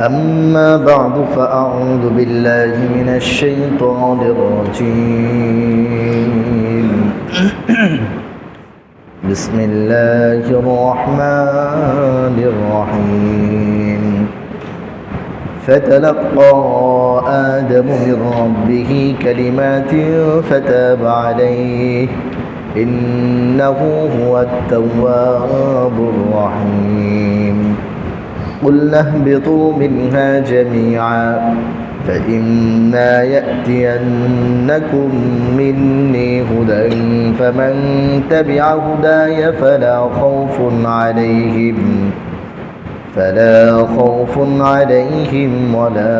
أما بعد فأعوذ بالله من الشيطان الرجيم بسم الله الرحمن الرحيم فتلقى آدم من ربه كلمات فتاب عليه إنه هو التواب الرحيم قلنا اهبطوا منها جميعا فإما يأتينكم مني هدى فمن تبع هداي فلا خوف عليهم ولا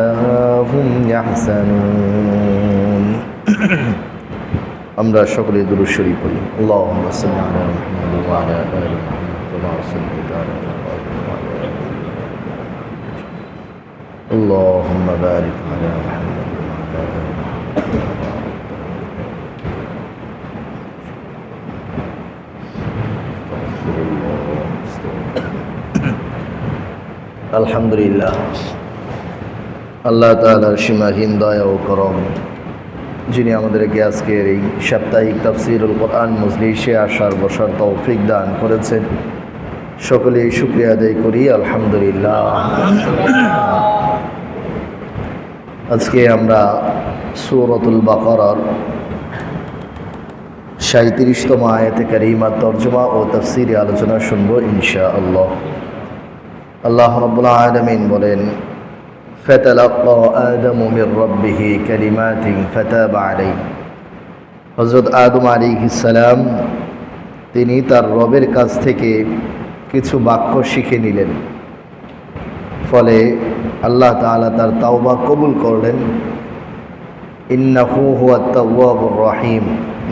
هم يحزنون আমরা সকলে দুরূদ শরীফ পড়ি আল্লাহুম্মা সাল্লি আলা মুহাম্মাদ ওয়া আলা আলি মুহাম্মাদ ওয়া সাল্লাল্লাহু আলা اللهم بارك على محمد وعلى آل محمد আলহামদুলিল্লাহ আল্লাহ তাআলার সীমাহীন দয়া ও করম যিনি আমাদেরকে আজকের এই সাপ্তাহিক তাফসীরুল কোরআন মজলিসে আসার বসার তৌফিক দান করেছেন, সকলেই শুকরিয়া আদায় করি আলহামদুলিল্লাহ। আজকে আমরা সূরাতুল বাকারার ৩৭তম আয়াতে কারিমার তরজমা ও তাফসীরে আলোচনা শুনব ইনশাআল্লাহ। আল্লাহ রাব্বুল আলামিন বলেন, ফাতালাক্কা আদামু মির রাব্বিহি কালিমাতিন ফাতাবা আলাইহি। হযরত আদম আলাইহিস সালাম তিনি তার রবের কাছ থেকে কিছু বাক্য শিখে নিলেন, ফলে আল্লাহ তাআলা তার তাওবা কবুল করলেন। ইন্নাহু হুয়াত তাওয়াবুর রহিম,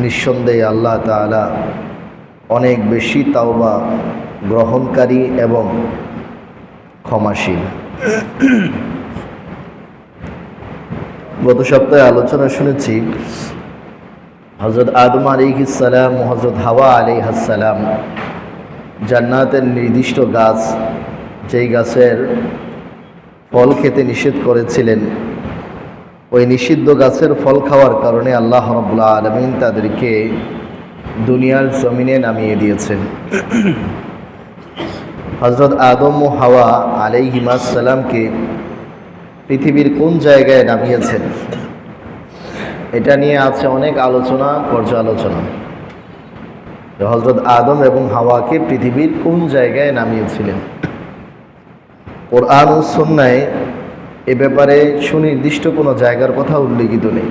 নিঃসন্দেহে আল্লাহ তাআলা অনেক বেশি তাওবা গ্রহণকারী এবং ক্ষমাশীল। গত সপ্তাহে আলোচনা শুনেছি হযরত আদম আলাইহিস সালাম ও হযরত হাওয়া আলাইহিস সালাম জান্নাতের নির্দিষ্ট গাছ, যেই গাছের ফল খেতে নিষেধ করেছিলেন, ওই নিষিদ্ধ গাছের ফল খাওয়ার কারণে আল্লাহ রাব্বুল আলামিন তাদেরকে দুনিয়ার জমিনে নামিয়ে দিয়েছেন। হযরত আদম ও হাওয়া আলাইহিমাস সালামকে পৃথিবীর কোন জায়গায় নামিয়েছেন, এটা নিয়ে আছে অনেক আলোচনা পর্যালোচনা। হযরত আদম এবং হাওয়াকে পৃথিবীর কোন জায়গায় নামিয়েছিলেন, কোরআন ও সুন্নায় এ ব্যাপারে সুনির্দিষ্ট কোনো জায়গার কথা উল্লেখিত নেই।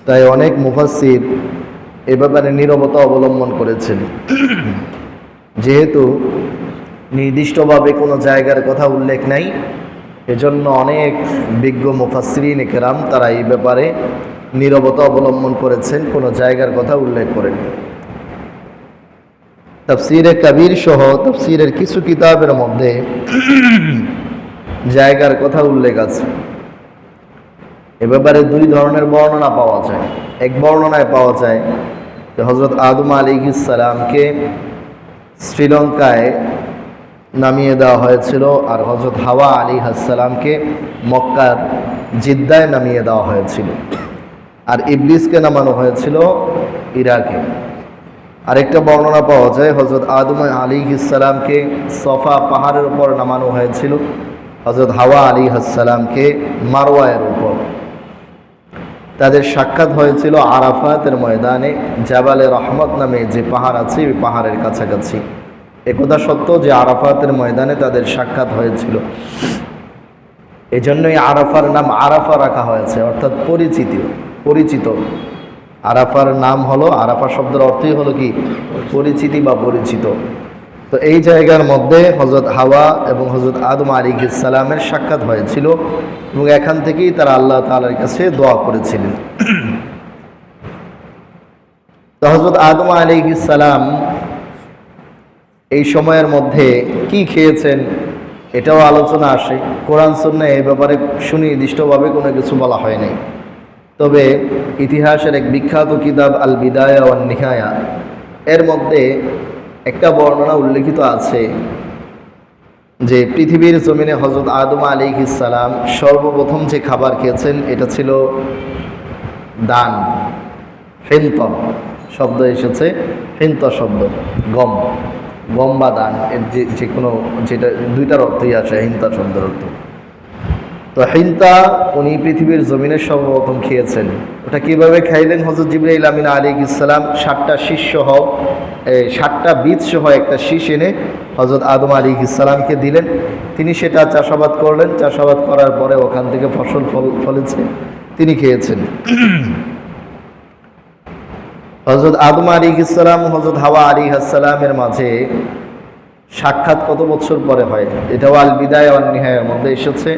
তাই অনেক মুফাসসির এ ব্যাপারে নীরবতা অবলম্বন করেছেন। যেহেতু নির্দিষ্টভাবে কোনো জায়গার কথা উল্লেখ নাই, এজন্য অনেক বিজ্ঞ মুফাসসিরিন কেরাম তারা এই ব্যাপারে নীরবতা অবলম্বন করেছেন, কোনো জায়গার কথা উল্লেখ করেন। তাফসীরে কবির সহ তাফসীরের কিছু কিতাবের মধ্যে জায়গার কথা উল্লেখ আছে। এ ব্যাপারে দুই ধরনের বর্ণনা পাওয়া যায়। এক বর্ণনায় পাওয়া যায় যে হযরত আদম আলাইহিস সালামকে শ্রীলঙ্কায় নামিয়ে দেওয়া হয়েছিল, আর হযরত হাওয়া আলাইহিস সালামকে মক্কার জিদ্দায় নামিয়ে দেওয়া হয়েছিল, আর ইবলিসকে নামানো হয়েছিল ইরাকে। আরেকটা বর্ণনা পাওয়া যায় হযরত আদম আলাইহিস সালামকে সফা পাহাড়ের উপর নামানো হয়েছিল, হযরত হাওয়া আলাইহিস সালামকে মারওয়ায়ের উপর। তাদের সাক্ষাৎ হয়েছিল আরাফাতের ময়দানে, জাবালে রহমত নামে যে পাহাড় আছে ওই পাহাড়ের কাছাকাছি। একথা সত্য যে আরাফাতের ময়দানে তাদের সাক্ষাৎ হয়েছিল, এজন্যই আরাফার নাম আরাফা রাখা হয়েছে, অর্থাৎ পরিচিত। আরাফার নাম হলো, আরাফা শব্দের অর্থই হলো কি পরিচিতি বা পরিচিত। তো এই জায়গার মধ্যে হযরত হাওয়া এবং হযরত আদম আলাইহিস সালামের সাক্ষাৎ হয়েছিল, এবং এখান থেকেই তারা আল্লাহ তাআলার কাছে দোয়া করেছিলেন। তো হযরত আদম আলাইহিস সালাম এই সময়ের মধ্যে কি খেয়েছেন এটাও আলোচনা আসে। কোরআন সুন্নাহ এই ব্যাপারে সুনির্দিষ্টভাবে কোনো কিছু বলা হয় নাই। তবে ইতিহাসের এক বিখ্যাত কিতাব আল বিদায়া ওয়ান নিহায়া এর মধ্যে একটা বর্ণনা উল্লেখিত আছে যে পৃথিবীর জমিনে হযরত আদম আলাইহিস সালাম সর্বপ্রথম যে খাবার খেয়েছেন এটা ছিল দান, হিন্ত শব্দ এসেছে, হিন্ত শব্দ, গম, গম বা দান, এর যে কোনো যেটা দুইটার অর্থই আসে হিন্তা শব্দের অর্থ। তো হিন্তা উনি পৃথিবীর জমিনের সর্বপ্রথম খেয়েছেন। ওটা কিভাবে খাইলেন? হযরত জিবরাইল আমিন আলাইহিস সালাম 7টা শীষ সহ 7টা বীজ সহ একটা শীষ এনে হযরত আদম আলাইহিস সালামকে দিলেন। তিনি সেটা চাষাবাদ করলেন, চাষাবাদ করার পরে ওখান থেকে ফসল ফলেছে, তিনি খেয়েছেন। হযরত আদম আলাইহিস সালাম হযরত হাওয়া আলাইহিস সালামের মাঝে সাক্ষাৎ কত বছর পরে হয়? এটাও আল বিদায়া ওয়ান নিহায়ার মধ্যে এসেছে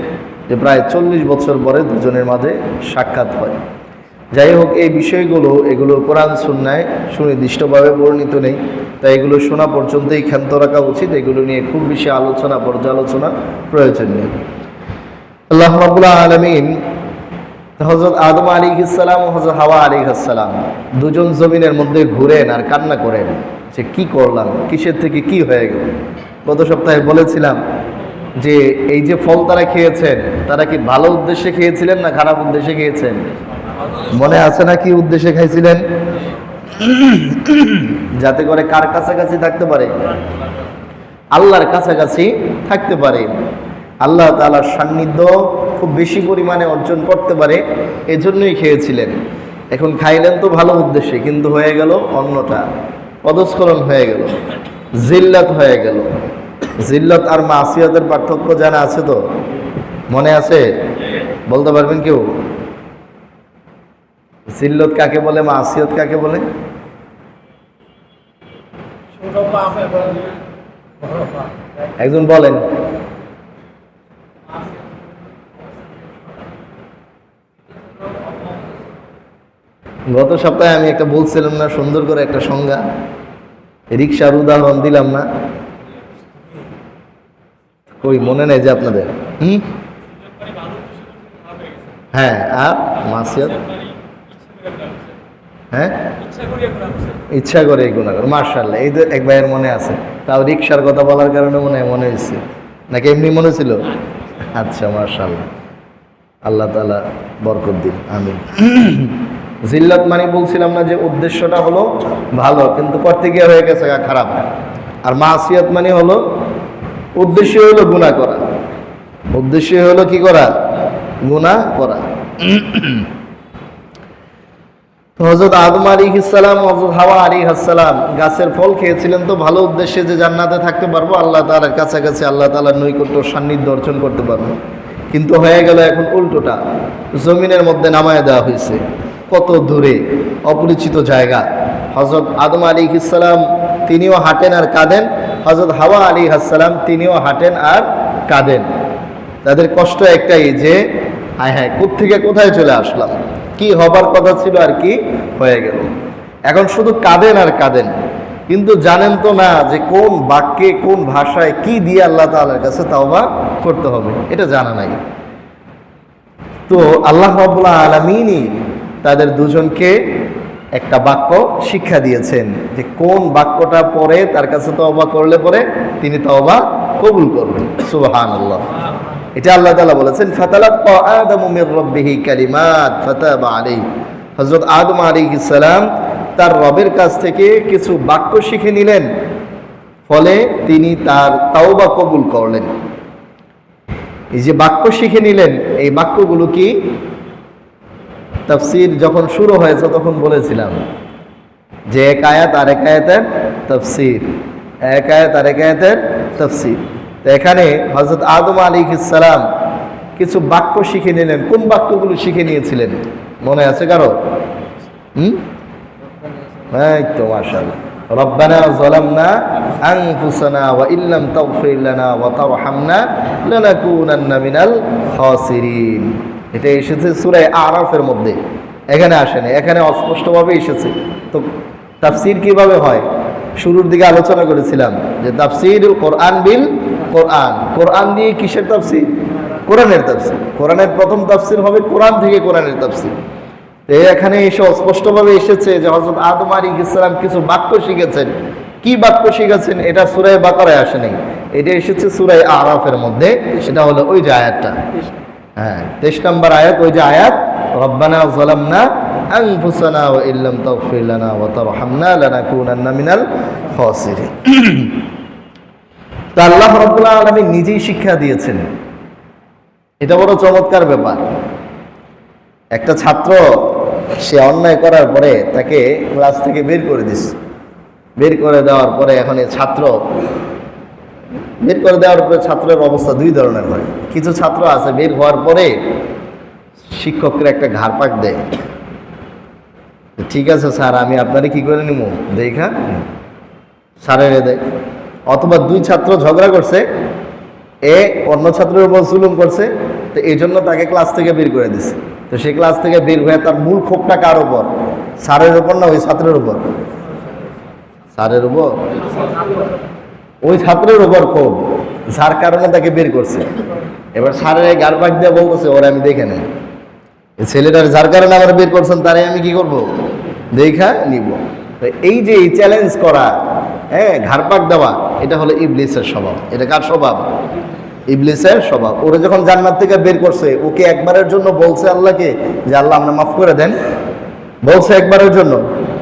যে প্রায় 40 বছর পরে দুজনের মাঝে সাক্ষাৎ হয়। যাই হোক, এই বিষয়গুলো এগুলো কোরআন সুন্নায় সুনির্দিষ্টভাবে বর্ণিত নেই, তাই এগুলো শোনা পর্যন্তই ক্ষান্ত রাখা উচিত। এগুলো নিয়ে খুব বেশি আলোচনা পর্যালোচনা প্রয়োজন নেই। আল্লাহ রাব্বুল আলামিন হযরত আদম আলাইহিস সালাম ও হযরত হাওয়া আলাইহিস সালাম দুজন জমিনের মধ্যে ঘুরেন আর কান্না করেন যে কি করলাম, কিসের থেকে কি হয়ে গেল। গত সপ্তাহে বলেছিলাম যে এই যে ফল তারা খেয়েছেন, তারা কি ভালো উদ্দেশ্যে খেয়েছিলেন না খারাপ উদ্দেশ্যে খেয়েছেন? মনে আছে না কি উদ্দেশ্যে খাইছিলেন? যাতে করে কার কাছাকাছি থাকতে পারে? আল্লাহর কাছাকাছি থাকতে পারে, আল্লাহ তাআলার সান্নিধ্য খুব বেশি পরিমাণে অর্জন করতে পারে, এজন্যই খেয়েছিলেন। এখন খাইলেন তো ভালো উদ্দেশ্যে, কিন্তু হয়ে গেল অন্যটা, পদস্খলন হয়ে গেল, জিল্লাত হয়ে গেল। জিল্লাত আর মাসিয়াতের পার্থক্য জানা আছে তো? মনে আছে? বলতে পারবেন কেউ? জিল্লত কাকে বলে, মাসিয়াত কাকে বলে? একজন বলেন। গত সপ্তাহে আমি একটা বলছিলাম না, সুন্দর করে একটা সংজ্ঞা, রিকশার উদাহরণ দিলাম না? কই মনে নেই যে আপনাদের? হ্যাঁ, আর মাসিয়াত? হ্যাঁ, ইচ্ছা করে গুনাহ করে। মাশাআল্লাহ, এই তো এক ভাইয়ের মনে আছে। তাও রিকশার কথা বলার কারণে মনে হয়েছে, নাকি এমনি মনে ছিল? আচ্ছা, মাশাআল্লাহ, আল্লাহ তাআলা বরকত দিন, আমিন। জিল্লাত মানে বলছিলাম না যে উদ্দেশ্যটা হলো ভালো, কিন্তু করতে গিয়ে হয়ে গেছে খারাপ। আর মাসিয়াত মানে হলো উদ্দেশ্য হলো গুনাহ করা, উদ্দেশ্য হলো কি করা? গুনাহ করা। হযরত আদম আলাইহিস সালাম হযরত হাওয়া আলাইহিস সালাম গাছের ফল খেয়েছিলেন তো ভালো উদ্দেশ্যে, যে জান্নাতে থাকতে পারবো, আল্লাহ তাআলার কাছাকাছি, আল্লাহ তাআলার নৈকট্য সান্নিধ্য অর্জন করতে পারবো। কিন্তু হয়ে গেল এখন উল্টোটা, জমিনের মধ্যে নামায় দেওয়া হয়েছে, কত দূরে, অপরিচিত জায়গা। হযরত আদম আলাইহিস সালাম তিনিও হাঁটেন আর কাঁদেন, হযরত হাওয়া আলাইহিস সালাম তিনিও হাঁটেন আর কাঁদেন। তাদের কষ্ট একটাই যে হায় হায়, কোত্থেকে কোথায় চলে আসলাম, কি হবার কথা ছিল আর কি হয়ে গেল। এখন শুধু কাঁদেন আর কাঁদেন, কিন্তু জানেন তো না যে কোন বাক্যে, কোন ভাষায়, কি দিয়ে আল্লাহ তাআলার কাছে তাওবা করতে হবে, এটা জানা নাই। তো আল্লাহ রাব্বুল আলামিনই তাদের দুজনকে একটা বাক্য শিক্ষা দিয়েছেন যে কোন বাক্যটা পরে তার কাছে তওবা করলে পরে তিনি তওবা কবুল করবেন। সুবহানাল্লাহ, এটা আল্লাহ তাআলা বলেছেন, ফাতালাক্কা আদামু মির রাব্বিহি কালিমাত ফাতাবা আলাইহি। হযরত আদম আলাইহিস সালাম তার রবের কাছ থেকে কিছু বাক্য শিখে নিলেন, ফলে তিনি তার তাওবা কবুল করলেন। এই যে বাক্য শিখে নিলেন, এই বাক্যগুলো কি? তাফসীর যখন শুরু হয়েছে তখন বলেছিলাম যে এক আয়াত আর এক আয়াতের তাফসীর, এক আয়াত আর এক আয়াতের তাফসীর। তো এখানে হযরত আদম আলাইহিস সালাম কিছু বাক্য শিখে নিলেন। কোন বাক্যগুলো শিখে নিয়েছিলেন মনে আছে কারো? এই তো মাশাআল্লাহ, রব্বানা যালামনা আনফুসানা ওয়া ইল্লাম তাগফির লানা ওয়া তারহামনা লানাকুনান্না মিনাল খাসিরিন। এটা এসেছে সূরা আরাফের মধ্যে, এখানে আসেনি, এখানে অস্পষ্টভাবে এসেছে। তো তাফসীর কিভাবে হয় শুরুর দিকে আলোচনা করেছিলাম যে তাফসীরুল কোরআন বিল কোরআন, কোরআন দিয়ে কিসের তাফসীর? কোরআনের তাফসীর। কোরআনের প্রথম তাফসীর হবে কোরআন থেকে কোরআনের তাফসীর। এখানে এসে অস্পষ্টভাবে এসেছে যে হযরত আদম আলাইহিস সালাম কিছু বাক্য শিখেছেন। কি বাক্য শিখেছেন এটা সূরা বাকারায় আসে নাই, এটা এসেছে সূরা আরাফের মধ্যে। সেটা হলো ওই যে আয়াতটা, হ্যাঁ 23 নম্বর আয়াত, ওই যে আয়াত রব্বানা যালামনা আনফুসানা ওয়া ইল্লাম তাগফির লানা ওয়া তারহামনা লানাকুনান্না মিনাল খাসিরিন। তো আল্লাহ রাব্বুল আলামিন নিজেই শিক্ষা দিয়েছেন। এটা বড় চমৎকার ব্যাপার। একটা ছাত্র সে অন্যায় করার পরে তাকে ক্লাস থেকে বের করে দিচ্ছে। বের করে দেওয়ার পরে এখন এই ছাত্র বের করে দেওয়ার পরে ছাত্রের অবস্থা দুই ধরনের হয়। কিছু ছাত্র আছে বের হওয়ার পরে শিক্ষকের একটা ঘাড় পাক দেয়, ঠিক আছে স্যার আমি আপনারে কি করে নিব দেখা স্যারের দেয়। অথবা দুই ছাত্র ঝগড়া করছে, এ অন্য ছাত্রের উপর জুলুম করছে, তো এই জন্য তাকে ক্লাস থেকে বের করে দিচ্ছে। তো সে ক্লাস থেকে বের হয়ে তার মূল ক্ষোভটা কার উপর? স্যারের উপর না ওই ছাত্রের উপর? স্যারের উপর, ওই ছাত্রের উপর ক্ষোভ, যার কারণে তাকে বের করছে। এবার স্যারের গাড় পাক দিয়ে বলতেছে ওরা আমি দেখে নেই, ছেলেটার যার কারণে আমার বের করছেন তারে আমি কি করব দেখা নিব। এই যে এই চ্যালেঞ্জ করা, হ্যাঁ ঘাড় পাক দেওয়া, এটা হলো ইবলিসের স্বভাব। এটা কার স্বভাব? ইবলিসের স্বভাব। ওরা যখন জান্নাত থেকে বের করছে, ওকে একবারের জন্য বলছে আল্লাহকে যে আল্লাহ আপনি মাফ করে দেন? বলছে একবারের জন্য?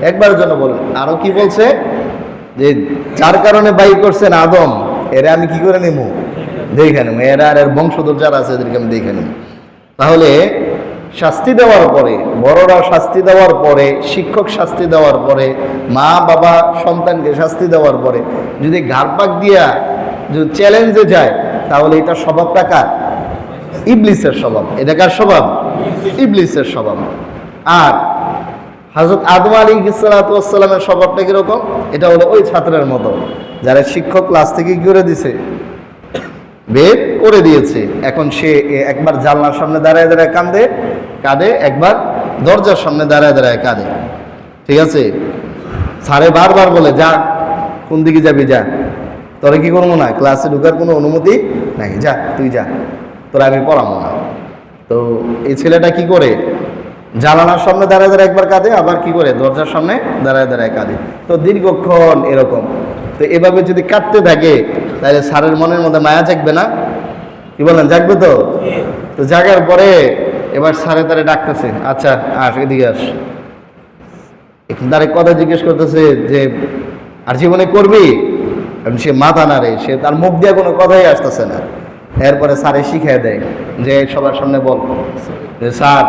একবারের জন্য বলেন। আরো কি বলছে? যে যার কারণে বাইর করছেন আদম, এরা আমি কি করে নেব দেখে নেব, এরা আর এর বংশধর যারা আছে এদেরকে আমি দেখে নেব। তাহলে শাস্তি দেওয়ার পরে, বড়রা শাস্তি দেওয়ার পরে, শিক্ষক শাস্তি দেওয়ার পরে, মা বাবা সন্তানকে শাস্তি দেওয়ার পরে যদি ঘাড় পাক দিয়া যদি চ্যালেঞ্জে যায়, তাহলে এটা স্বভাবটা কার? ইবলিসের স্বভাব। এটা কার স্বভাব? ইবলিসের স্বভাব। আর হযরত আদম আলাইহিসসালামের স্বভাবটা কিরকম? এটা হলো ওই ছাত্রের মতো, যারা শিক্ষক ক্লাস থেকে কি করে দিছে, বের করে দিয়েছে। এখন সে একবার জানলার সামনে দাঁড়ায় দাঁড়ায় কাঁদে, একবার দরজার সামনে দাঁড়ায় দাঁড়ায় কাঁদে। ঠিক আছে, স্যারে বারবার বলে যা, কোন দিকে যাবি যা, তোরা কি করবো না, ক্লাসে ঢুকার কোনো অনুমতি নাই, যা তুই যা, তোরা আমি পড়াবো না। তো এই ছেলেটা কি করে? জানালার সামনে দাঁড়ায় দাঁড়ায় একবার কাঁদে, আবার কি করে দরজার সামনে দাঁড়ায় দাঁড়ায় কাঁদে। তো দীর্ঘক্ষণ এরকম। তো এভাবে যদি কাঁদতে থাকে তাহলে স্যারের মনের মধ্যে মায়া জাগবে না? কি বলেন, জাগবে তো? তো জাগার পরে এবার স্যারে তারে ডাকতেছে, আচ্ছা আস এদিকে আস। তারে কথা জিজ্ঞেস করতেছে যে আর জীবনে করবি? সে মাথা নাড়ে, সে তার মুখ দিয়ে কোনো কথাই আসতেছে না। এরপরে স্যারে শিখিয়ে দেয় যে সবার সামনে বল যে স্যার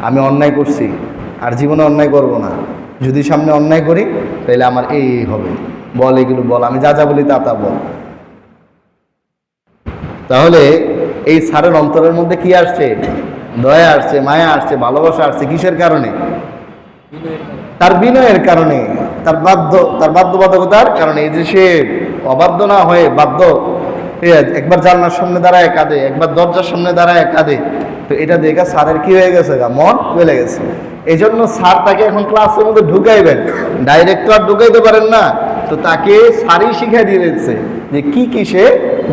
আমি অন্যায় করছি, আর জীবনে অন্যায় করব না, যদি সামনে অন্যায় করি তাহলে আমার এই হবে, বল এগুলো বল, আমি যা যা বলি তা তা বল। তাহলে এই স্যারের অন্তরের মধ্যে কি আসছে? দয়া আসছে, মায়া আসছে, ভালোবাসা আসছে। কিসের কারণে? তার বিনয়ের কারণে, তার বাধ্যবাধকতার কারণে। এই যে সে অবাধ্য না হয়ে বাধ্য, একবার জানলার সামনে দাঁড়ায় কাঁদে, একবার দরজার সামনে দাঁড়ায় কাঁদে। তো এটা দেখে স্যারের কি হয়ে গেছে, মন গলে গেছে। এই জন্য স্যার তাকে এখন ক্লাসের মধ্যে ঢুকাইবেন, ডাইরেক্ট তো আর ঢুকাইতে পারেন না। তো তাকে স্যারই শিখিয়ে দিয়ে দিচ্ছে যে কি কি সে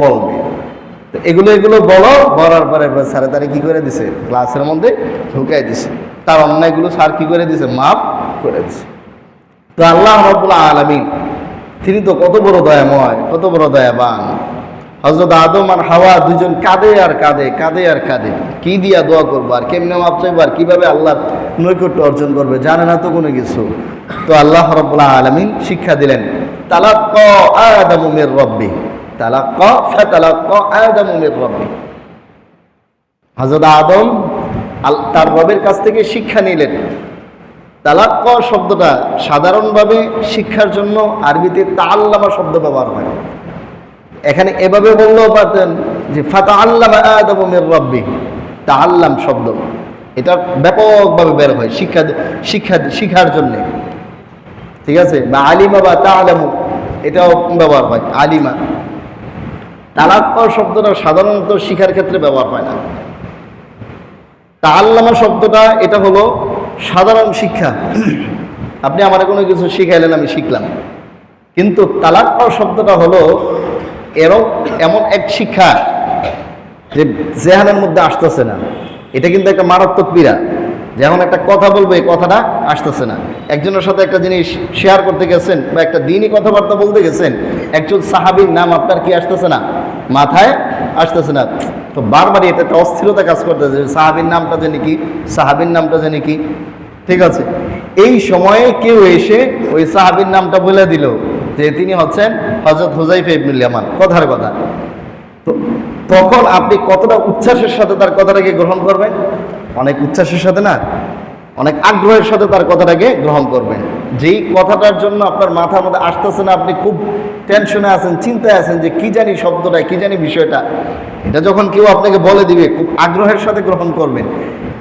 বলবে। তো এগুলো বলার পরে স্যারে তারে কি করে দিছে, ক্লাসের মধ্যে ঢুকাই দিছে। তার অন্যায়গুলো স্যার কি করে দিছে, মাফ করে দিছে। তো আল্লাহ রাব্বুল আলামিন তিনি তো কত বড় দয়াময়, কত বড় দয়াবান। হযরত আদম আর হাওয়া দুজন কাঁদে আর কাঁদে, কি দিয়া দোয়া করবো, আর কেমনে মাপ চাইবো, আর কিভাবে আল্লাহর নৈকট্য অর্জন করবে, জানে না তো কোনো কিছু। তো আল্লাহ রাব্বুল আলামিন শিক্ষা দিলেন, তালাক্কা আদামু মির রাব্বি, ফাতালাক্কা আদামু মির রাব্বি। হযরত আদম তার রবের কাছ থেকে শিক্ষা নিলেন। তালাক্কা শব্দটা সাধারণভাবে শিক্ষার জন্য আরবিতে তাআল্লামা শব্দ ব্যবহার হয়। এখানে এভাবে বললেও পারতেন যে ফাতাআল্লামা আদামু মির রাব্বি, তাআল্লাম শব্দ এটা ব্যাপকভাবে বের হয় শিক্ষার জন্যে। ঠিক আছে, বা আলিমা বা তাআলামু এটাও ব্যবহার হয়, আলিমা। তালাক্কা শব্দটা সাধারণত শিক্ষার ক্ষেত্রে ব্যবহার হয় না। তাআল্লামা শব্দটা এটা হলো সাধারণ শিক্ষা, আপনি আমার কোনো কিছু শিখাইলেন, আমি শিখলাম। কিন্তু তালাক্কা শব্দটা হলো এমন এক শিক্ষা যে জেহানের মধ্যে আসতেছে না, এটা কিন্তু একটা মারাত্মক পীড়া। যেমন একটা কথা বলবো, এই কথাটা আসতেছে না। একজনের সাথে একটা জিনিস শেয়ার করতে গেছেন বা একটা দিনই কথাবার্তা বলতে গেছেন, একজন সাহাবীর নাম আপনার কি আসতেছে না, মাথায় আসতেছে না। তো বারবারই এটা একটা অস্থিরতা কাজ করতেছে, সাহাবীর নামটা জানি কি, সাহাবীর নামটা জানি কি। ঠিক আছে, এই সময়ে কেউ এসে ওই সাহাবীর নামটা বলে দিল যে তিনি হচ্ছেন হযরত হুযায়ফা ইবনুল ইয়ামান, কথার কথা। তো তখন আপনি কতটা উচ্ছ্বাসের সাথে তার কথাটাকে গ্রহণ করবেন? অনেক উচ্ছ্বাসের সাথে না, অনেক আগ্রহের সাথে তার কথাটাকে গ্রহণ করবেন। যেই কথাটার জন্য আপনার মাথার মধ্যে আসতেছে না, আপনি খুব টেনশনে আছেন, চিন্তায় আছেন যে কি জানি শব্দটা, কি জানি বিষয়টা, এটা যখন কেউ আপনাকে বলে দিবে, খুব আগ্রহের সাথে গ্রহণ করবেন।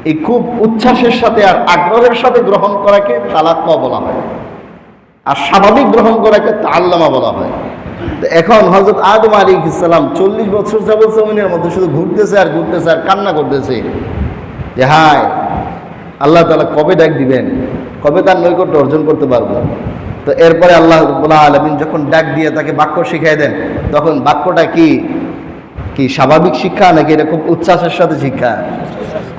এই খুব উচ্ছ্বাসের সাথে আর আগ্রহের সাথে গ্রহণ করাকে তালাক্কা বলা হয়, আর স্বাভাবিক গ্রহণ করাকে তাআল্লামা বলা হয়। তো এখন হযরত আদম আলাইহিস সালাম 40 বছর যাবত জমিনের মধ্যে শুধু ঘুরতেছে আর ঘুরতেছে আর কান্না করতেছে যে হায় আল্লাহ তাআলা কবে ডাক দিবেন, কবে তার নৈকট্য অর্জন করতে পারবো। তো এরপরে আল্লাহ রাব্বুল আলামিন যখন ডাক দিয়ে তাকে বাক্য শিখিয়ে দেন, তখন বাক্যটা কি কি স্বাভাবিক শিক্ষা নাকি এটা খুব উচ্ছ্বাসের সাথে শিক্ষা?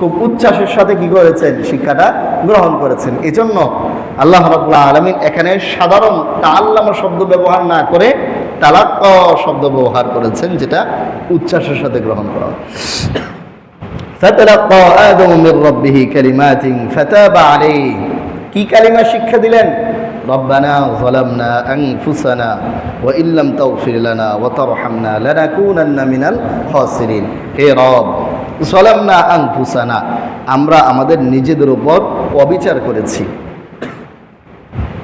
খুব উচ্ছ্বাসের সাথে কি করেছেন, শিক্ষাটা গ্রহণ করেছেন। এজন্য আল্লাহ রাব্বুল আলামিন এখানে সাধারণ তাআল্লামা শব্দ ব্যবহার না করে তালাক্কা শব্দ ব্যবহার করেছেন, যেটা উচ্ছ্বাসের সাথে গ্রহণ করা। ফাতালাক্কা আদম মির রাব্বিহি কালিমাতিন ফাতাবা আলাইহি, কি কালিমা শিক্ষা দিলেন? রব্বানা যালামনা আনফুসানা ওয়া ইল্লাম তাগফির লানা ওয়া তারহামনা লানাকুনান্না মিনাল খাসিরিন। হে রব, যালামনা আনফুসানা, আমরা আমাদের নিজেদের উপর অবিচার করেছি।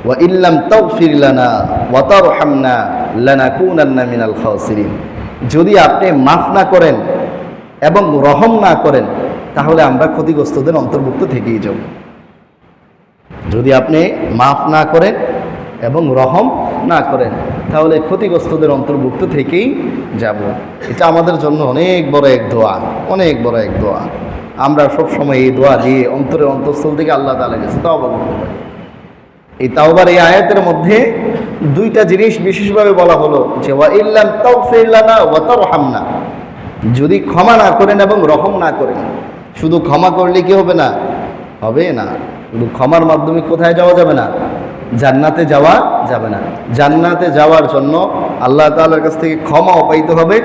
ওয়া ইল্লাম তাগফির লানা ওয়া তারহামনা লানাকুনান্না মিনাল খাসিরিন, যদি আপনি মাফ না করেন এবং রহম না করেন তাহলে আমরা ক্ষতিগ্রস্তদের অন্তর্ভুক্ত থেকেই যাব। যদি আপনি মাফ না করেন এবং রহম না করেন তাহলে ক্ষতিগ্রস্তদের অন্তর্ভুক্ত থেকেই যাব। এটা আমাদের জন্য অনেক বড় এক দোয়া, অনেক বড় এক দোয়া। আমরা সবসময় এই দোয়া দিয়ে অন্তরের অন্তঃস্থল থেকে আল্লাহ তাআলার কাছে তওবা করতে পারি। এই তাওবার এই আয়াতের মধ্যে দুইটা জিনিস বিশেষভাবে বলা হলো যে ওয়া ইল্লাম তাগফির লানা ওয়া তারহামনা, যদি ক্ষমা না করেন এবং রহম না করেন। শুধু ক্ষমা করলে কি হবে না? হবে না। শুধু ক্ষমার মাধ্যমে কোথায় যাওয়া যাবে না? জান্নাতে যাওয়া যাবে না। জান্নাতে যাওয়ার জন্য আল্লাহ তাআলার কাছ থেকে ক্ষমাও পাইতে হবে,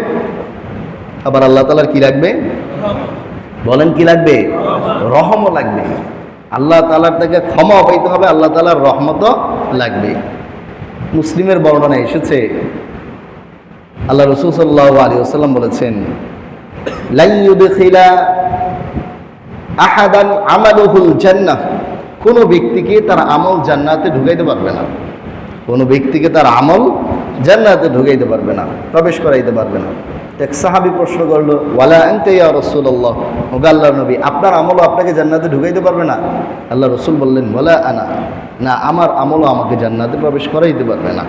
আবার আল্লাহ তাআলার কি লাগবে? বলেন কি লাগবে? রহমও লাগবে। আল্লাহ তাআলার থেকে ক্ষমাও পাইতে হবে, আল্লাহ তাআলার রহমতও লাগবে। মুসলিমের বর্ণনায় এসেছে আল্লাহ রাসূল সাল্লাল্লাহু আলাইহি ওয়াসাল্লাম বলেছেন, লা ইউদখিলা আহাদান আমালুহুল জান্নাহ, কোনো ব্যক্তিকে তার আমল জান্নাতে ঢুকাইতে পারবে না। কোনো ব্যক্তিকে তার আমল জান্নাতে ঢুকাইতে পারবে না, প্রবেশ করাইতে পারবে না। এক সাহাবী প্রশ্ন করল, ওয়ালা আনতা ইয়া রাসূলুল্লাহ, ও আল্লাহর নবী, আপনার আমলও আপনাকে জান্নাতে ঢুকাইতে পারবে না? আল্লাহ রাসূল বললেন, ওয়ালা আনা, না আমার আমলও আমাকে জান্নাতে প্রবেশ করাইতে পারবে না।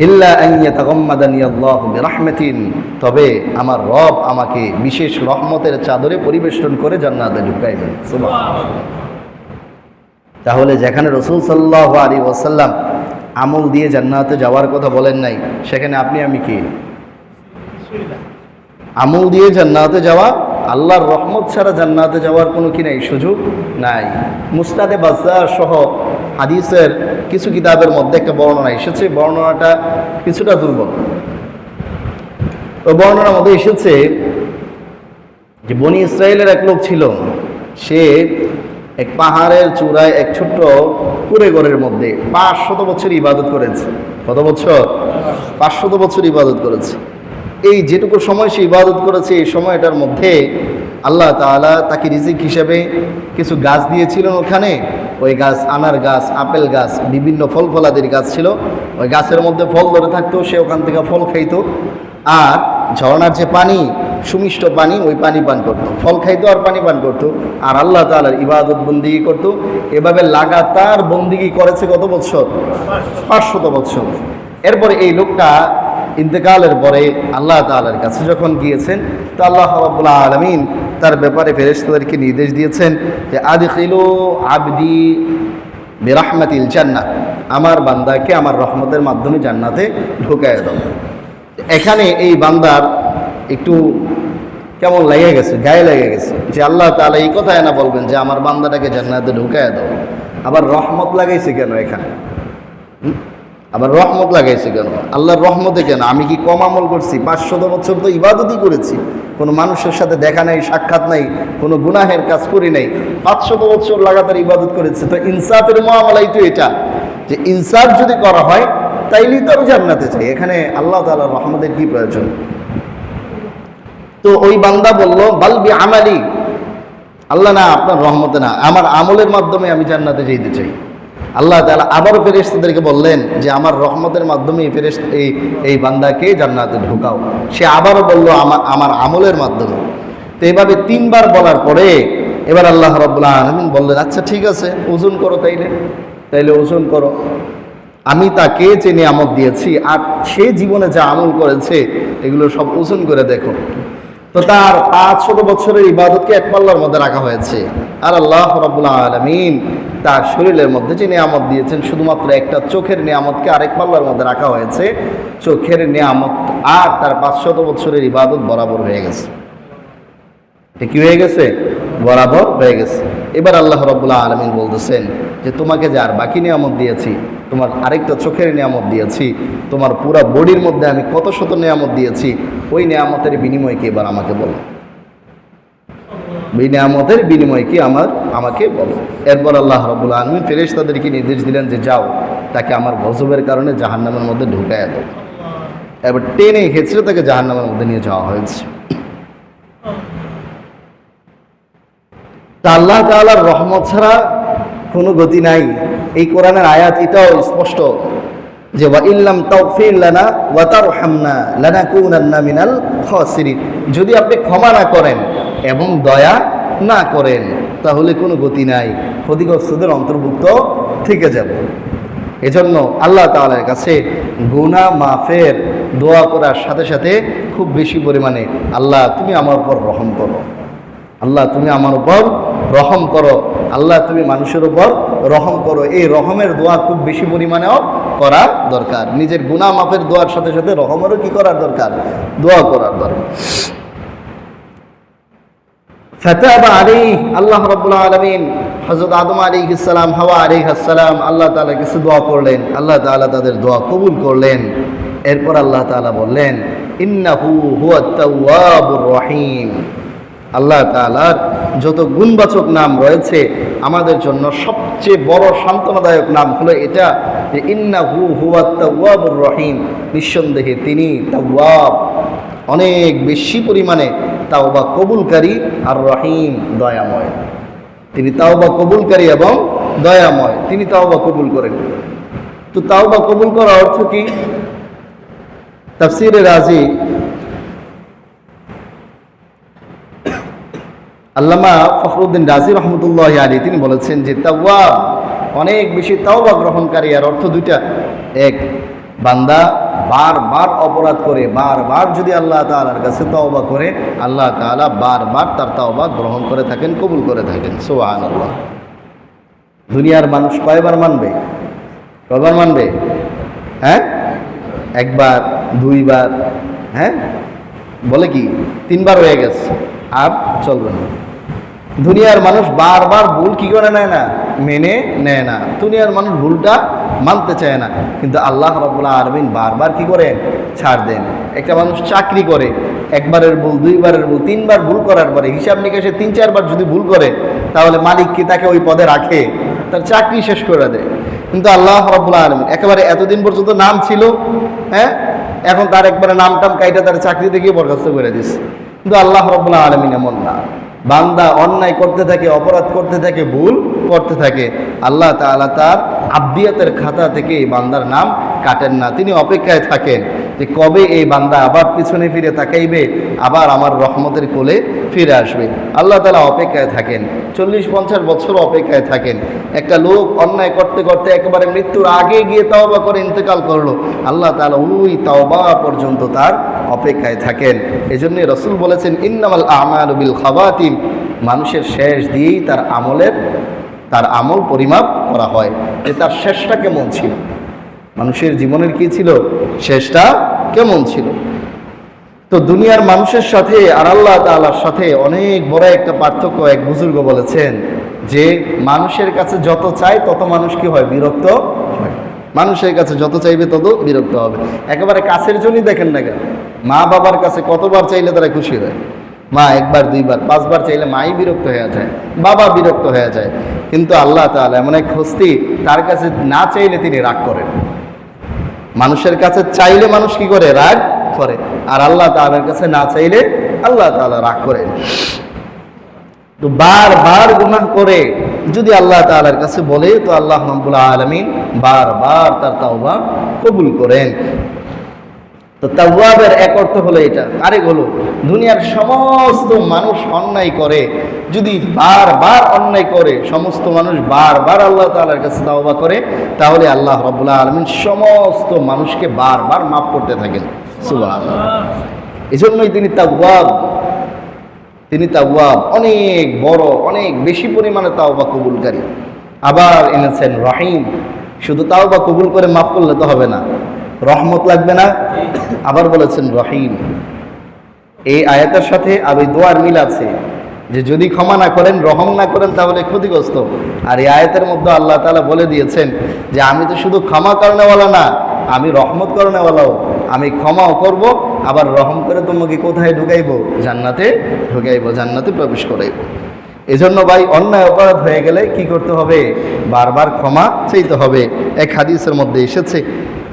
ইল্লা আন ইয়াতাগাম্মাদানি আল্লাহু বিরাহমাতিন, তবে আমার রব আমাকে বিশেষ রহমতের চাদরে পরিবেষ্টন করে জান্নাতে ঢুকাইবেন। সুবহানাল্লাহ। তাহলে যেখানে রাসূল সাল্লাল্লাহু আলাইহি ওয়াসাল্লাম আমল দিয়ে জান্নাতে যাওয়ার কথা বলেন নাই, সেখানে আপনি আমি কি? আমল দিয়ে জান্নাতে যাওয়া, আল্লাহর রহমত ছাড়া জান্নাতে যাওয়ার কোনো কি নাই, সুযোগ নাই। মুসনাদে বাজ্জার সহ হাদিসের কিছু কিতাবের মধ্যে একটা বর্ণনা এসেছে, বর্ণনাটা কিছুটা দুর্বল। ওই বর্ণনার মধ্যে এসেছে যে বনি ইসরায়েলের এক লোক ছিল, সে এক পাহাড়ের চূড়ায় এক ছোট্ট কুঁড়ে ঘরের মধ্যে 500 বছর ইবাদত করেছে। কত বছর? 500 বছর ইবাদত করেছে। এই যেটুকু সময় সে ইবাদত করেছে, এই সময়টার মধ্যে আল্লাহ তাআলা তাকে রিজিক হিসেবে কিছু গাছ দিয়েছিলেন ওখানে। ওই গাছ আনার গাছ, আপেল গাছ, বিভিন্ন ফল ফলাদির গাছ ছিল। ওই গাছের মধ্যে ফল ধরে থাকতো, সে ওখান থেকে ফল খাইতো। আর ঝর্ণার যে পানি, সুমিষ্ট পানি, ওই পানি পান করতো, ফল খাইতো আর পানি পান করতো, আর আল্লাহ তাআলার ইবাদত বন্দিগি করতো। এভাবে লাগাতার বন্দিগি করেছে কত বছর? 500 বছর। এরপরে এই লোকটা ইন্তেকালের পরে আল্লাহ তাআলার কাছে যখন গিয়েছেন, তো আল্লাহ রাব্বুল আলামিন তার ব্যাপারে ফেরেশতাদেরকে নির্দেশ দিয়েছেন যে আদখিলু আবদি বিরাহমাতিল জান্নাহ, আমার বান্দাকে আমার রহমতের মাধ্যমে জান্নাতে ঢুকায় দাও। এখানে এই বান্দার একটু কেমন লেগে গেছে, গায়ে লেগে গেছে যে আল্লাহ তাআলা এই কথায় না বলবেন যে আমার বান্দাটাকে জান্নাতে ঢুকায় দাও, আবার রহমত লাগাইছে কেন এখানে? আবার রহমত লাগাইছে কেন? আল্লাহর রহমতে কেন? আমি কি কম আমল করছি? 500 বছর তো ইবাদতই করেছি, কোনো মানুষের সাথে দেখা নাই, সাক্ষাৎ নাই, কোনো গুনাহের কাজ করি নাই, 500 বছর লাগাতার ইবাদত করেছি। তো ইনসাফের মামলাই তো এটা, যে ইনসাফ যদি করা হয় তাইলেই তো আমি জান্নাতে চাই। এখানে আল্লাহ তাআলার রহমতের কি প্রয়োজন? তো ওই বান্দা বলল বালবি আমালি, আল্লাহ না, আপনার রহমতে না, আমার আমলের মাধ্যমে আমি জান্নাতে যেতে চাই। আল্লাহ তাআলা আবারও ফেরেশতাদেরকে বললেন যে আমার রহমতের মাধ্যমে এই বান্দাকে জান্নাতে ঢোকাও। সে আবারও বলল আমার আমলের মাধ্যমে। তো এভাবে 3 বার বলার পরে এবার আল্লাহ রাব্বুল আলামিন বললেন, আচ্ছা ঠিক আছে, ওজন করো, তাইলে ওজন করো। আমি তাকে যে নিয়ামত দিয়েছি আর সে জীবনে যা আমল করেছে এগুলো সব ওজন করে দেখো। তো তার 500 বছরের ইবাদতকে এক পাল্লার মধ্যে রাখা হয়েছে, আর আল্লাহ রাব্বুল আলামিন তার শরীরের মধ্যে যে নিয়ামত দিয়েছেন শুধুমাত্র একটা চোখের নিয়ামতকে আরেক পাল্লার মধ্যে রাখা হয়েছে। চোখের নিয়ামত আর তার 500 বছরের ইবাদত বরাবর হয়ে গেছে। কি হয়ে গেছে? বরাবর হয়ে গেছে। এবার আল্লাহ রাব্বুল আলামিন বলতেছেন যে তোমাকে যে আর বাকি নিয়ামত দিয়েছি, তোমার আরেকটা চোখের নিয়ামত দিয়েছি, তোমার পুরো বডির মধ্যে আমি কত শত নিয়ামত দিয়েছি, ওই নিয়ামতের বিনিময় কি এবার আমাকে বলো। এই নিয়ামতের বিনিময় কি আমাকে বলো। এরপর আল্লাহ রাব্বুল আলামিন ফেরেশতাদেরকে নির্দেশ দিলেন যে যাও, তাকে আমার গজবের কারণে জাহান্নামের মধ্যে ঢুকায় দাও। এবার টেনে হেঁচড়ে তাকে জাহান্নামের মধ্যে নিয়ে যাওয়া হয়েছে। তা আল্লাহ তাআলার রহমত ছাড়া কোনো গতি নাই। এই কোরআনের আয়াত এটাও স্পষ্ট যে ওয়া ইল্লাম তাগফির লানা ওয়া তারহামনা লানাকুনান্না মিনাল খাসিরিন, যদি আপনি ক্ষমা না করেন এবং দয়া না করেন তাহলে কোনো গতি নাই, ক্ষতিগ্রস্তদের অন্তর্ভুক্ত থেকে যাব। এজন্য আল্লাহ তাআলার কাছে গুনাহ মাফের দোয়া করার সাথে সাথে খুব বেশি পরিমাণে আল্লাহ তুমি আমার উপর রহম করো, আল্লাহ তুমি আমার উপর রহম করো, আল্লাহ তুমি মানুষের উপর রহম করো, এই রহমের দোয়া খুব বেশি পরিমাণেও করা দরকার। নিজের গুনাহ মাফের দোয়ার সাথে সাথে রহমেরও কি করার দরকার? দোয়া করার দরকার। ফাতাবা আলাইহি, আল্লাহ রাব্বুল আলামিন হযরত আদম আলাইহিস সালাম, হাওয়া আলাইহিস সালাম আল্লাহ তাআলার কাছে দোয়া করলেন, আল্লাহ তাআলা তাদের দোয়া কবুল করলেন। এরপর আল্লাহ তাআলা বললেন ইন্নাহু হুয়াত তাওয়াবুর রহিম। আল্লাহ তাআলার যত গুণবাচক নাম রয়েছে আমাদের জন্য সবচেয়ে বড় সান্ত্বনাদায়ক নাম হলো এটা যে ইন্নাহু হুয়াত তাওয়াবুর রহিম, নিঃসন্দেহে তিনি তাওয়াব, অনেক বেশি পরিমাণে তাওবা কবুলকারী, আর রহিম দয়াময়। তিনি তাওবা কবুলকারী এবং দয়াময়, তিনি তাওবা কবুল করেন। তো তাওবা কবুল করার অর্থ কি? তাফসীরে রাজি আল্লামা ফখরুদ্দিন রাজি রহমতুল্লাহি আলাইহি তিনি বলেছেন যে তাওয়াব অনেক বেশি তাওবা গ্রহণকারী, আর অর্থ দুইটা। এক, বান্দা বারবার অপরাধ করে বারবার যদি আল্লাহ তাআলার কাছে তওবা করে আল্লাহ তাআলা বারবার তার তওবা গ্রহণ করে থাকেন, কবুল করে থাকেন। সুবহানাল্লাহ। দুনিয়ার মানুষ কয়বার মানবে? কয়বার মানবে? হ্যাঁ, একবার, দুইবার, হ্যাঁ বলে কি 3 বার হয়ে গেছে, আর চলবে না। দুনিয়ার মানুষ বারবার ভুল কি করে নেয় না? মেনে নেয় না। দুনিয়ার মানুষ ভুলটা মানতে চায় না, কিন্তু আল্লাহ রাব্বুল আলামিন বারবার কি করেন? ছাড় দেন। একটা মানুষ চাকরি করে, একবারের ভুল, দুইবারের ভুল, 3 বার ভুল করার পরে হিসাব নিকাশে 3-4 বার যদি ভুল করে তাহলে মালিক কি তাকে ওই পদে রাখে? তার চাকরি শেষ করে দেয়। কিন্তু আল্লাহ রাব্বুল আলামিন একেবারে এতদিন পর্যন্ত নাম ছিল, হ্যাঁ, এখন তার একবারে নাম টাম কাইটা তার চাকরি থেকে বরখাস্ত করে দিচ্ছে। কিন্তু আল্লাহ রাব্বুল আলামিন এমন না। বান্দা অন্যায় করতে থাকে, অপরাধ করতে থাকে, ভুল করতে থাকে, আল্লাহ তাআলা তার আব্দিয়াতের খাতা থেকে এই বান্দার নাম কাটেন না। তিনি অপেক্ষায় থাকেন যে কবে এই বান্দা আবার পিছনে ফিরে তাকাইবে, আবার আমার রহমতের কোলে ফিরে আসবে। আল্লাহ তাআলা অপেক্ষায় থাকেন, 40-50 বছর অপেক্ষায় থাকেন। একটা লোক অন্যায় করতে করতে একেবারে মৃত্যুর আগে গিয়ে তাওবা করে ইন্তেকাল করলো, আল্লাহ তাআলা ওই তাওবা পর্যন্ত তার অপেক্ষায় থাকেন। এজন্যই রাসূল বলেছেন ইন্নামাল আমালু বিল খাওয়াতিম, মানুষের শেষ দিয়েই তার আমল পরিমাপ করা হয় যে তার শেষটা কেমন ছিল, মানুষের জীবনের কি ছিল, শেষটা কেমন ছিল। তো দুনিয়ার মানুষের সাথে আর আল্লাহ তাআলার সাথে অনেক বড় একটা পার্থক্য এক বুজুর্গ বলেছেন যে মানুষের কাছে যত চায় তত মানুষ কি হয়, বিরক্ত হয়। মানুষের কাছে যত চাইবে তত বিরক্ত হবে। একেবারে কাছের জন্যই দেখেন না কেন, মা বাবার কাছে কতবার চাইলে তারা খুশি হয়। মা একবার, দুইবার, পাঁচবার চাইলে মাই বিরক্ত হয়ে যায়, বাবা বিরক্ত হয়ে যায়। কিন্তু আল্লাহ তাআলা এমন এক হস্তি, তার কাছে না চাইলে তিনি রাগ করেন। মানুষের কাছে চাইলে মানুষ কি করে, রাগ করে। আর আল্লাহ তাআলার কাছে না চাইলে আল্লাহ তাআলা রাগ করেন। তো বারবার গুনাহ করে যদি আল্লাহ তাআলার কাছে বলে, তো আল্লাহ রাব্বুল আলামিন বারবার তার তাওবা কবুল করেন। তো তাওয়াবের এক অর্থ হলো এটা। আরেক হলো দুনিয়ার সমস্ত মানুষ অন্যায় করে, যদি বারবার অন্যায় করে, সমস্ত মানুষ বারবার আল্লাহ তাআলার কাছে তাওবা করে, তাহলে আল্লাহ রাব্বুল আলামিন সমস্ত মানুষকে বারবার মাফ করতে থাকেন। সুবহানাল্লাহ। এজন্যই তিনি তাওয়াব, তিনি তাওয়াব, অনেক বড়, অনেক বেশি পরিমাণে তাওবা কবুলকারী। আবার এনেছেন রহিম। শুধু তাওবা কবুল করে মাফ করলে তো হবে না, রহমত লাগবে না। আবার বলেছেন রহিম। এই আয়াতের সাথে আর ওই দোয়ার মিল আছে যে যদি ক্ষমা না করেন, রহম না করেন, তাহলে ক্ষতিগ্রস্ত। আর এই আয়াতের মধ্যে আল্লাহ তাআলা বলে দিয়েছেন যে আমি তো শুধু ক্ষমা করনেওয়ালা না, আমি রহমত করনেওয়ালাও। আমি ক্ষমাও করব, আবার রহম করে তোমাকে কোথায় ঢুকাইব, জান্নাতে ঢুকাইব, জান্নাতে প্রবেশ করাইব। এজন্য ভাই, অন্যায় অপরাধ হয়ে গেলে কি করতে হবে, বারবার ক্ষমা চাইতে হবে। এক হাদিসের মধ্যে এসেছে,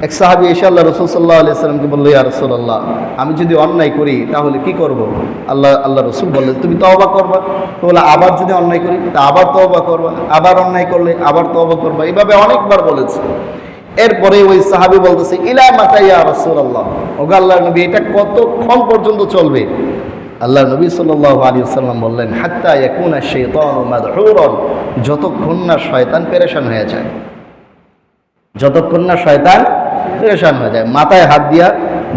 এক সাহাবী এসে আল্লাহ রাসূল সাল্লাল্লাহু আলাইহি সাল্লামকে বলল, ইয়া রাসূলুল্লাহ, আমি যদি অন্যায় করি তাহলে কি করব? আল্লাহ রাসূল বললেন, তুমি তওবা করবা। তো বলে, আবার যদি অন্যায় করি, তা আবার তওবা করবা, আবার অন্যায় করলে আবার তওবা করবা। এইভাবে অনেকবার বলেছে। এরপরে ওই সাহাবী বলতেছে, ইলা মাতা ইয়া রাসূলুল্লাহ, ওগো আল্লাহর নবী, এটা কতক্ষণ পর্যন্ত চলবে? আল্লাহ নবী সাল্লাল্লাহু আলাইহি ওয়াসাল্লাম বললেন, হাত্তা ইয়াকুনা শাইতানু মাদহুরান, যতক্ষণ না শয়তান পেরেশান হয়ে যায়, যতক্ষণ না শয়তান পেরেশান হয়ে যায়, মাথায় হাত দিয়া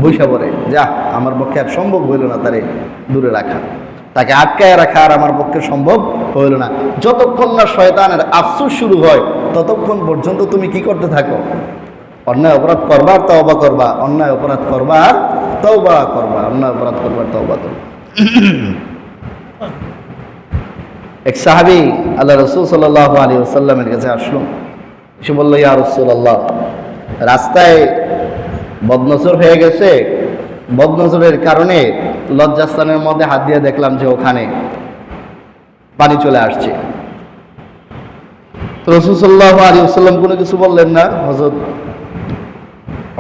বইসা পড়ে, যা আমার পক্ষে আর সম্ভব হইল না তারে দূরে রাখা, তাকে আটকায় রাখা আর আমার পক্ষে সম্ভব হইল না। যতক্ষণ না শয়তানের আফসোস শুরু হয়, ততক্ষণ পর্যন্ত তুমি কি করতে থাকো, অন্যায় অপরাধ করবা আর তওবা করবা, অন্যায় অপরাধ করবা আর তওবা করবা, অন্যায় অপরাধ করবা আর তওবা করবা। এক সাহাবী আল্লাহ রাসূল সাল্লাল্লাহু আলাইহি ওয়াসাল্লামের কাছে আসলো, সে বলল, ইয়া রাসূলুল্লাহ, রাস্তায় বদনজর হয়ে গেছে, বদনজরের কারণে লজ্জাস্থানের মধ্যে হাত দিয়ে দেখলাম যে ওখানে পানি চলে আসছে। তো রাসূল সাল্লাল্লাহু আলাইহি ওয়াসাল্লাম কোনো কিছু বললেন না। হযরত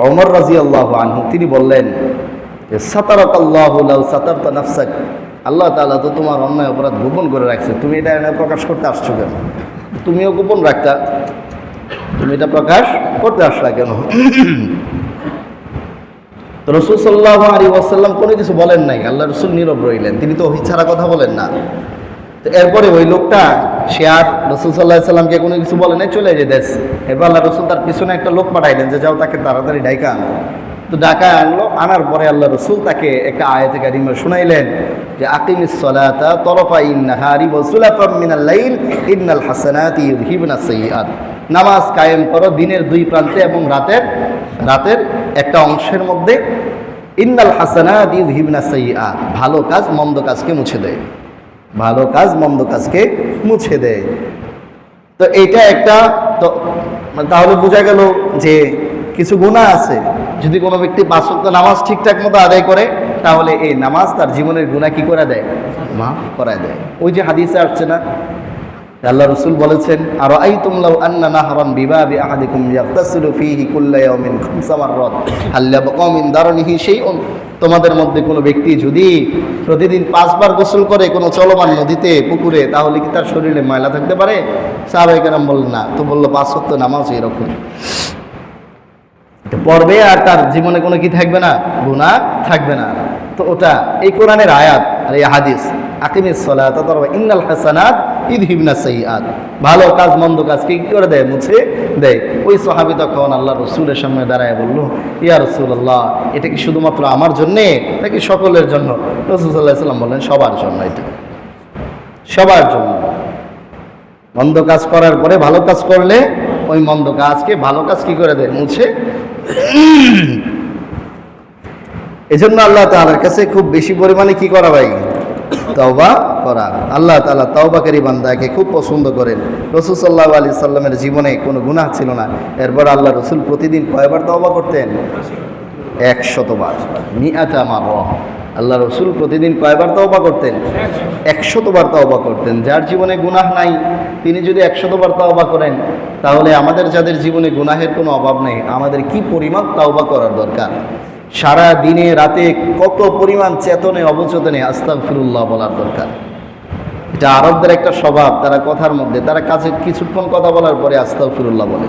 ওমর রাদিয়াল্লাহু আনহু তিনি বললেন যে, সাতারাকাল্লাহু লাউ সাতারতা নাফসাক, আল্লাহ তাআলা তো তোমার অন্যায় অপরাধ গোপন করে রাখছে, তুমি এটা প্রকাশ করতে আসছো কেন? তুমিও গোপন রাখতা, তুমি এটা প্রকাশ করতে আসলা কেন? তো রাসূল সাল্লাল্লাহু আলাইহি ওয়াসাল্লাম কোনো কিছু বলেন নাই, আল্লাহ রাসূল নীরব রইলেন, তিনি তো ওহী ছাড়া কথা বলেন না। তো এরপরে ওই লোকটা, সে আর রাসূল সাল্লাল্লাহু আলাইহি সাল্লামকে কোনো কিছু বলে নাই, চলে যেতেন। এরপর আল্লাহ রাসূল তার পিছনে একটা লোক পাঠাইলেন যে, যাও তাকে তাড়াতাড়ি ডাইকা আনো। তো ডাকা আনলো, আনার পরে আল্লাহ রাসূল তাকে একটা আয়াতে কারিমা শুনাইলেন যে, আকিমিস সালাতা তরফাইন নাহারি ওয়া সুলাফাম মিনাল লাইল ইন্নাল হাসানাতি ইউযহিবুনাস সাইয়্যাত, নামাজ কায়েম করো দিনের দুই প্রান্তে এবং রাতের একটা অংশের মধ্যে। ইন্নাল হাসানাতি ইউযহিবুনাস সাইয়্যাত, ভালো কাজ মন্দ কাজকে মুছে দেয়, ভালো কাজ মন্দ কাজকে মুছে দেয়। তো এইটা একটা, তো তাহলে বোঝা গেল যে কিছু গুনাহ আছে। যদি কোনো ব্যক্তি 5 ওয়াক্ত নামাজ ঠিকঠাক মতো আদায় করে, তাহলে এই নামাজ তার জীবনের গুনাহ কি করে দেয়, মাফ করায় দেয়। ওই যে হাদিসে আসছে না, আল্লাহ রাসূল বলেছেন, আরাআইতুম লাউ আন্না নাহরান বিবাবি আহাদিকুম ইয়াগতাসিলু ফীহি কুল্লা ইয়াউমিন 5 মাররাত হাল ইয়াবকা মিন দারনিহি শাইউন, তোমাদের মধ্যে কোনো ব্যক্তি যদি প্রতিদিন 5 বার গোসল করে কোনো চলমান নদীতে, পুকুরে, তাহলে কি তার শরীরে ময়লা থাকতে পারে? সাহাবায়ে কেরাম বললেন না। তো বলল 5 ওয়াক্ত নামাজ এরকম পড়বে আর তার জীবনে কোনো কি থাকবে না, গুনাহ থাকবে না। তো ওটা এই কোরআনের আয়াত আর এই হাদিস, আকিমিস সালাতা তরফা ইন্নাল হাসানাত ইউযহিবুনাস সাইয়্যাত, ভালো কাজ মন্দ কাজকে কি করে দেয়, মুছে দেয়। ওই সাহাবী তখন আল্লাহ রাসূলের সামনে দাঁড়ায় বলল, ইয়া রাসূলুল্লাহ, এটা কি শুধুমাত্র আমার জন্যে নাকি সকলের জন্য? রাসূল সাল্লাল্লাহু আলাইহি ওয়াসাল্লাম বললেন, সবার জন্য, এটা সবার জন্য। মন্দ কাজ করার পরে ভালো কাজ করলে ওই মন্দ কাজকে ভালো কাজ কি করে দেয়, মুছে। এজন্য আল্লাহ তাআলার কাছে খুব বেশি পরিমাণে কি করা ভাই, তওবা করা। আল্লাহ তাআলা তওবাকারী বান্দাকে খুব পছন্দ করেন। রাসূল সাল্লাল্লাহু আলাইহি সাল্লামের জীবনে কোনো গুনাহ ছিল না, এরপর আল্লাহ রাসূল প্রতিদিন কয়বার তওবা করতেন? 100 বার, মিআতা মাররা। আল্লাহ রাসূল প্রতিদিন কয়বার তওবা করতেন? 100 বার তওবা করতেন। যার জীবনে গুনাহ নাই তিনি যদি 100 বার তওবা করেন, তাহলে আমাদের যাদের জীবনে গুনাহের কোনো অভাব নেই, আমাদের কি পরিমাণ তওবা করার দরকার। সারা দিনে রাতে কত পরিমাণ চেতনে অবচেতনে আস্তাগফিরুল্লাহ বলার দরকার। এটা আরবদের একটা স্বভাব, তারা কথার মধ্যে, তারা কাছে কিছুক্ষণ কথা বলার পরে আস্তাগফিরুল্লাহ বলে।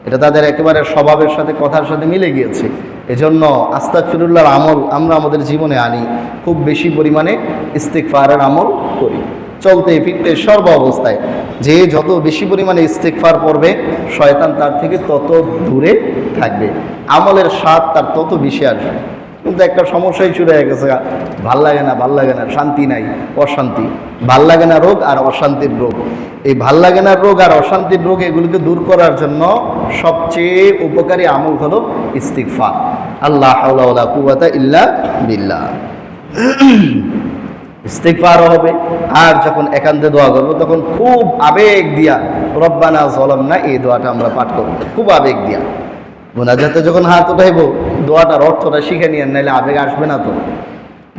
এটা তাদের একেবারে স্বভাবের সাথে, কথার সাথে মিলে গিয়েছে। এজন্য আস্তাগফিরুল্লাহর আমল আমরা আমাদের জীবনে আনি, খুব বেশি পরিমাণে ইস্তিগফারের আমল করি, চলতে ফিরতে সর্ব অবস্থায়। যে যত বেশি পরিমাণে ইস্তিগফার পড়বে, শয়তান তার থেকে তত দূরে থাকবে, আমলের স্বাদ তার তত বেশি আসবে। কিন্তু একটা সমস্যাই শুরু হয়ে গেছে, ভাল লাগে না, ভাল লাগে না, শান্তি নাই, অশান্তি। ভাল লাগে না রোগ আর অশান্তির রোগ। এই ভাল লাগে না রোগ আর অশান্তির রোগ, এগুলিকে দূর করার জন্য সবচেয়ে উপকারী আমল হলো ইস্তিগফার। আল্লাহ হাওলা ওয়ালা কুওয়াতা ইল্লা বিল্লাহ। ইস্তিগফার হবে, আর যখন একান্তে দোয়া করবো তখন খুব আবেগ দিয়া রব্বানা যালামনা, এই দোয়াটা আমরা পাঠ করবো খুব আবেগ দিয়া। মোনাজাতে যখন হাত উঠাইব, দোয়াটার অর্থটা শিখে নিয়েন, নাহলে আবেগ আসবে না। তো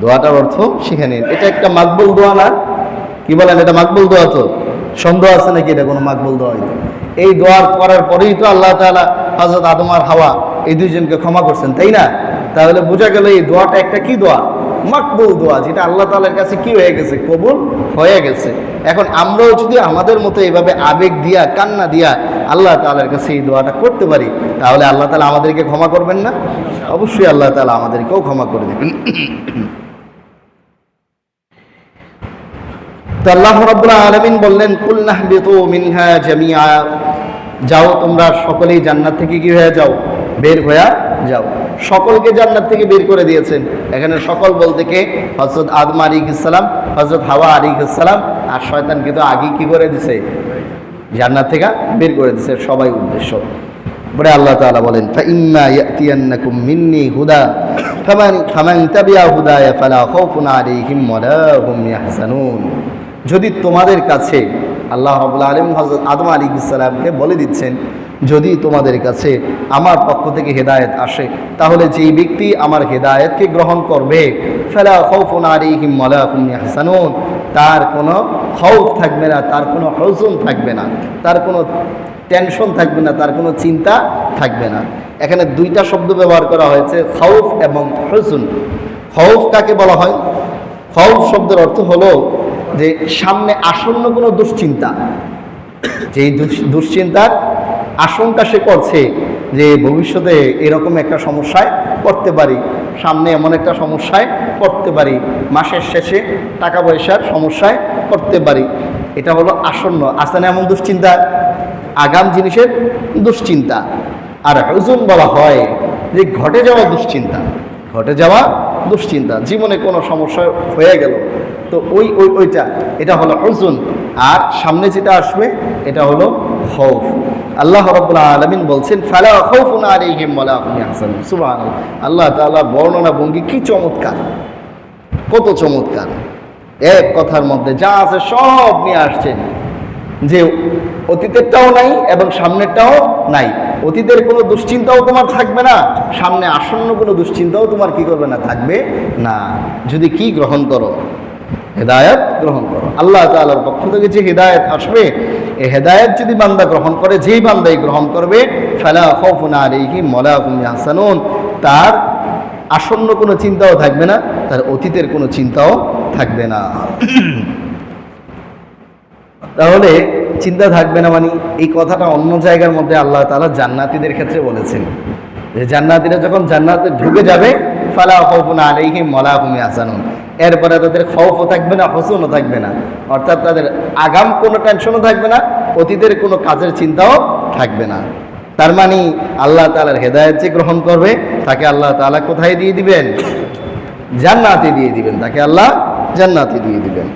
দোয়াটার অর্থ শিখে নিন। এটা একটা মাকবুল দোয়া না? কি বলেন, এটা মাকবুল দোয়া? তো সন্দেহ আছে নাকি এটা কোনো মাকবুল দোয়া? এই দোয়া করার পরেই তো আল্লাহ তাআলা হযরত আদম আর হাওয়া এই দুইজনকে ক্ষমা করছেন, তাই না? তাহলে বোঝা গেল এই দোয়াটা একটা কি দোয়া? মাকবুল দোয়া, যেটা আল্লাহ তাআলার কাছে কি হয়ে গেছে? কবুল হয়ে গেছে। এখন আমরাও যদি আমাদের মতো এভাবে আবেগ দিয়া, কান্না দিয়া আল্লাহ তাআলার কাছে এই দোয়াটা করতে পারি, তাহলে আল্লাহ তাআলা আমাদেরকে ক্ষমা করবেন না? অবশ্যই আল্লাহ তাআলা আমাদেরকেও ক্ষমা করে দেবেন। তো আল্লাহ রাব্বুল আলামিন বললেন, কুল নাহবিতু মিনহা জামিআ, যাও তোমরা সকলেই জান্নাত থেকে কি হয়ে যাও? বের হয়ে যাও। সকলকে জান্নাত থেকে বের করে দিয়েছেন। এখানে সকল বলতে কে? হযরত আদম আলাইহিস সালাম, হযরত হাওয়া আলাইহিস সালাম, আর শয়তানকে তো আগে কি করে দিয়েছে? জান্নাত থেকে বের করে দিয়েছে, সবাই উদ্দেশ্য। পরে আল্লাহ তাআলা বলেন, ফাইম্মা ইয়াতিয়ান্নাকুম মিন্নি হুদা ফামান তাবিআ হুদায়া ফালা খাউফুন আলাইহিম ওয়ালা হুম ইয়াহজানুন। যদি তোমাদের কাছে, আল্লাহ রাব্বুল আলামিন হযরত আদম আলাইহিস সালামকে বলে দিচ্ছেন, যদি তোমাদের কাছে আমার পক্ষ থেকে হেদায়েত আসে, তাহলে যেই ব্যক্তি আমার হেদায়েতকে গ্রহণ করবে, ফালা খাউফুন আলাইহিম ওয়ালা হুম ইয়াহজানুন, তার কোনো খৌফ থাকবে না, তার কোনো হুজুন থাকবে না, তার কোনো টেনশন থাকবে না, তার কোনো চিন্তা থাকবে না। এখানে দুইটা শব্দ ব্যবহার করা হয়েছে, খৌফ এবং হুজুন। খৌফ কাকে বলা হয়? খৌফ শব্দের অর্থ হলো যে সামনে আসন্ন কোনো দুশ্চিন্তা, যেই দুশ্চিন্তার আশঙ্কা সে করছে যে ভবিষ্যতে এরকম একটা সমস্যায় পড়তে পারি, সামনে এমন একটা সমস্যায় পড়তে পারি, মাসের শেষে টাকা পয়সার সমস্যায় পড়তে পারি, এটা হলো আসন্ন, আছে না এমন দুশ্চিন্তা, আগাম জিনিসের দুশ্চিন্তা। আর হুজুন বলা হয় যে ঘটে যাওয়া দুশ্চিন্তা, ঘটে যাওয়া দুশ্চিন্তা, জীবনে কোনো সমস্যা হয়ে গেল তো ওইটা, এটা হলো হুজুন। আর সামনে যেটা আসবে এটা হলো খৌফ। আল্লাহ রাব্বুল আলামিন বলছেন, ফালা খাউফুন আলাইহিম ওয়ালা হুম ইয়াহজানুন। সুবহানাল্লাহ, আল্লাহ তাআলা বর্ণনা ভঙ্গি কি চমৎকার, কত চমৎকার! এক কথার মধ্যে যা আছে সব নিয়ে আসছেন, যে অতীতেরটাও নাই এবং সামনেরটাও নাই। অতীতের কোনো দুশ্চিন্তাও তোমার থাকবে না, সামনে আসন্ন কোনো দুশ্চিন্তাও তোমার কি করবে না, থাকবে না, যদি কি গ্রহণ করো, হেদায়েত গ্রহণ করো। আল্লাহ তাআলার পক্ষ থেকে যে হেদায়েত আসবে, এই হেদায়েত যদি বান্দা গ্রহণ করে, যেই বান্দাই গ্রহণ করবে, ফালা খাউফুন আলাইহিম ওয়ালা হুম ইয়াহজানুন, তার আসন্ন কোনো চিন্তাও থাকবে না, তার অতীতের কোনো চিন্তাও থাকবে না। তাহলে চিন্তা থাকবে না মানে এই কথাটা অন্য জায়গার মধ্যে আল্লাহ তাআলা জান্নাতীদের ক্ষেত্রে বলেছেন, যে জান্নাতীরা যখন জান্নাতে ঢুকে যাবে, ফালা খাউফুন আলাইহিম ওয়ালা হুম ইয়াহজানুন, এরপরে তাদের খৌফও থাকবে না, হুজুনও থাকবে না, অর্থাৎ তাদের আগাম কোনো টেনশনও থাকবে না, অতীতের কোনো কাজের চিন্তাও থাকবে না। তার মানে আল্লাহ তাআলার হেদায়েত যে গ্রহণ করবে, তাকে আল্লাহ তাআলা কোথায় দিয়ে দিবেন? জান্নাতে দিয়ে দিবেন, তাকে আল্লাহ জান্নাতে দিয়ে দিবেন।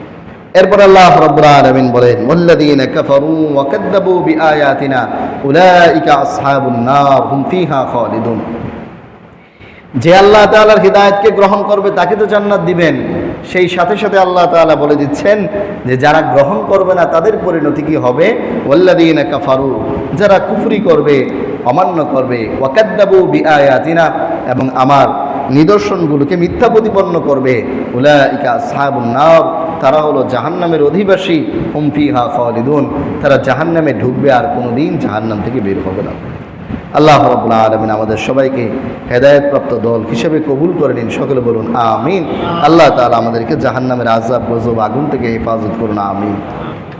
এরপর আল্লাহ রাব্বুল আলামিন বলেন, ওয়াল্লাযীনা কাফারু ওয়া কাযযাবু বিআয়াতিনা উলাইকা আসহাবুন নার হুম ফিহা খালিদুন। যে আল্লাহ তাআলার হিদায়াতকে গ্রহণ করবে তাকে তো জান্নাত দিবেন, সেই সাথে সাথে আল্লাহ তাআলা বলে দিচ্ছেন যে যারা গ্রহণ করবে না তাদের পরিণতি কি হবে, ওয়াল্লাযীনা কাফারু, যারা কুফরি করবে, অমান্য করবে, ওয়াকাদ্দাবু বিআয়াতিনা, এবং আমার নিদর্শনগুলোকে মিথ্যা প্রতিপন্ন করবে, উলাইকা আসহাবুন নার, তারা হলো জাহান্নামের অধিবাসী, হুম ফিহা খালিদুন, তারা জাহান্নামে ঢুকবে আর কোনোদিন জাহান্নাম থেকে বের হবে না। আল্লাহ রাব্বুল আলামিন আমাদের সবাইকে হেদায়েতপ্রাপ্ত দল হিসেবে কবুল করে নিন, সকলে বলুন আমিন। আল্লাহ তাআলা আমাদেরকে জাহান্নামের আযাব গজব আগুন থেকে হেফাজত করুন, আমিন।